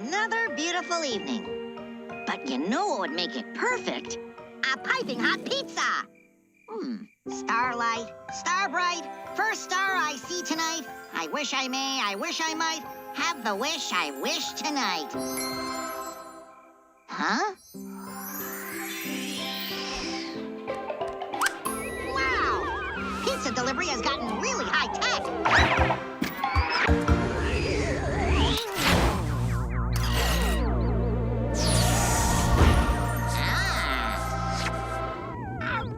Another beautiful evening. But you know what would make it perfect? A piping hot pizza. Starlight, star bright, first star I see tonight. I wish I may, I wish I might have the wish I wish tonight. Huh? Wow! Pizza delivery has gotten really high-tech.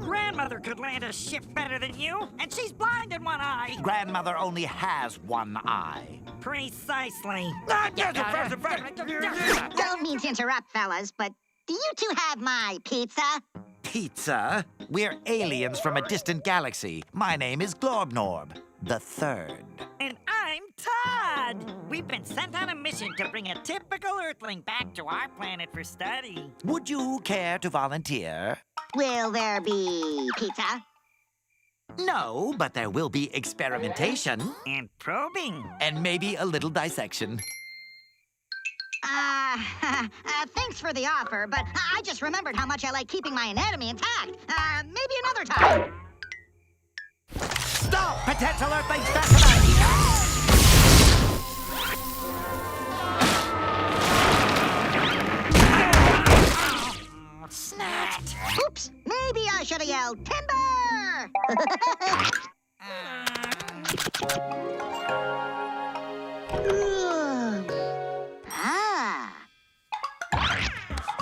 Grandmother could land a ship better than you, and she's blind in one eye. Grandmother only has one eye. Precisely. Don't mean to interrupt, fellas, but do you two have my pizza? Pizza? We're aliens from a distant galaxy. My name is Glorbnorb, the third. And I'm Todd. We've been sent on a mission to bring a typical Earthling back to our planet for study. Would you care to volunteer? Will there be pizza? No, but there will be experimentation. And probing. And maybe a little dissection. Thanks for the offer, but I just remembered how much I like keeping my anatomy intact. Maybe another time. Stop, potential Earthling specimen! Snapped. Oops, maybe I should have yelled timber!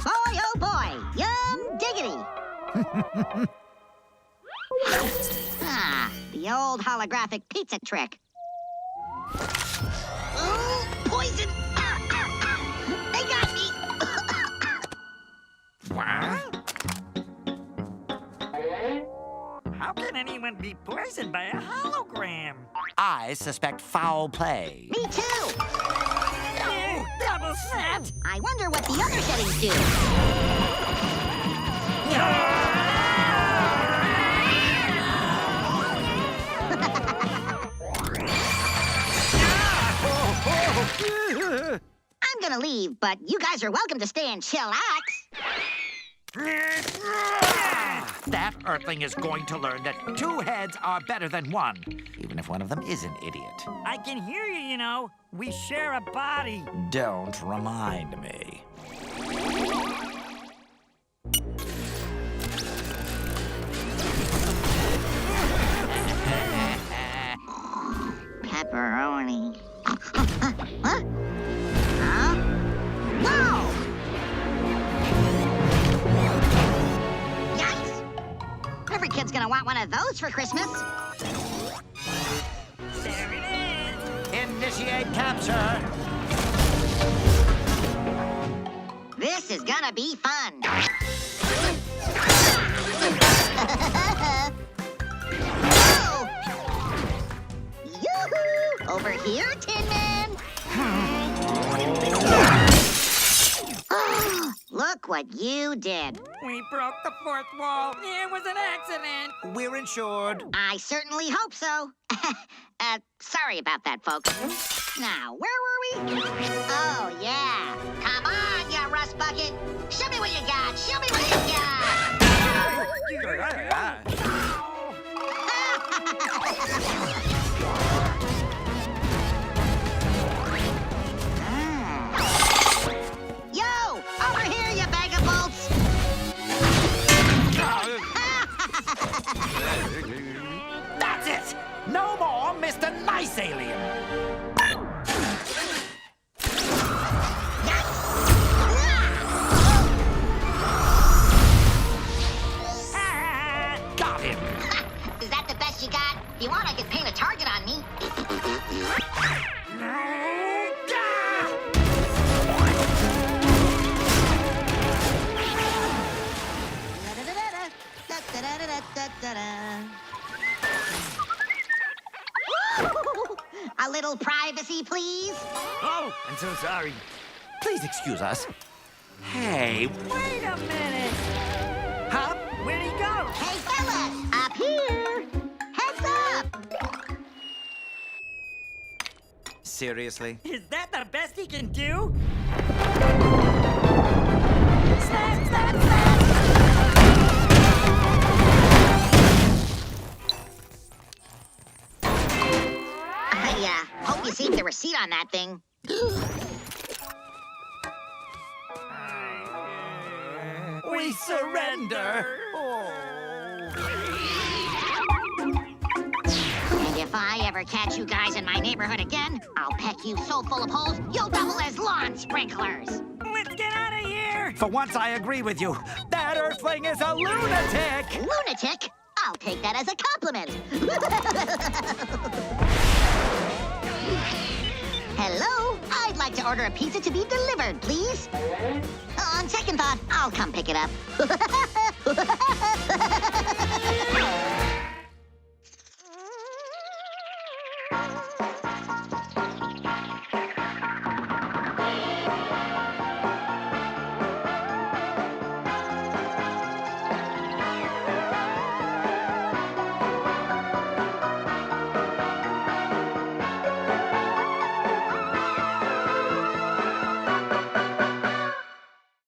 Boy, oh boy, yum diggity. The old holographic pizza trick. Ooh, poison! They got me! How can anyone be poisoned by a hologram? I suspect foul play. Me too! Double set! I wonder what the other settings do. I'm gonna leave, but you guys are welcome to stay and chillax. That Earthling is going to learn that two heads are better than one, even if one of them is an idiot. I can hear you, you know. We share a body. Don't remind me. Pepperoni. Huh? Huh? Whoa! Yikes! Every kid's gonna want one of those for Christmas. There it is. Initiate capture. This is gonna be fun. Whoa! Yoo-hoo! Over here, Tin Man. Look what you did. We broke the fourth wall. It was an accident. We're insured. I certainly hope so. Sorry about that, folks. Now, where were we? Oh, yeah. Come on, you rust bucket. Show me what you got. Show me what you got. Yo, over here, you bag of bolts. That's it! No more Mr. Nice Alien! Got him! Is that the best you got? If you want, I can paint a target on me. A little privacy, please. Oh, I'm so sorry. Please excuse us. Hey, Wait a minute. huh? Where'd he go? Hey, fellas, up here. Heads up. Seriously? Is that the best he can do? Snap, snap, snap! I hope you saved the receipt on that thing. We surrender! And if I ever catch you guys in my neighborhood again, I'll peck you so full of holes, you'll double as lawn sprinklers. Let's get out of here! For once, I agree with you. That Earthling is a lunatic! Lunatic? I'll take that as a compliment. Hello? I'd like to order a pizza to be delivered, please. On second thought, I'll come pick it up.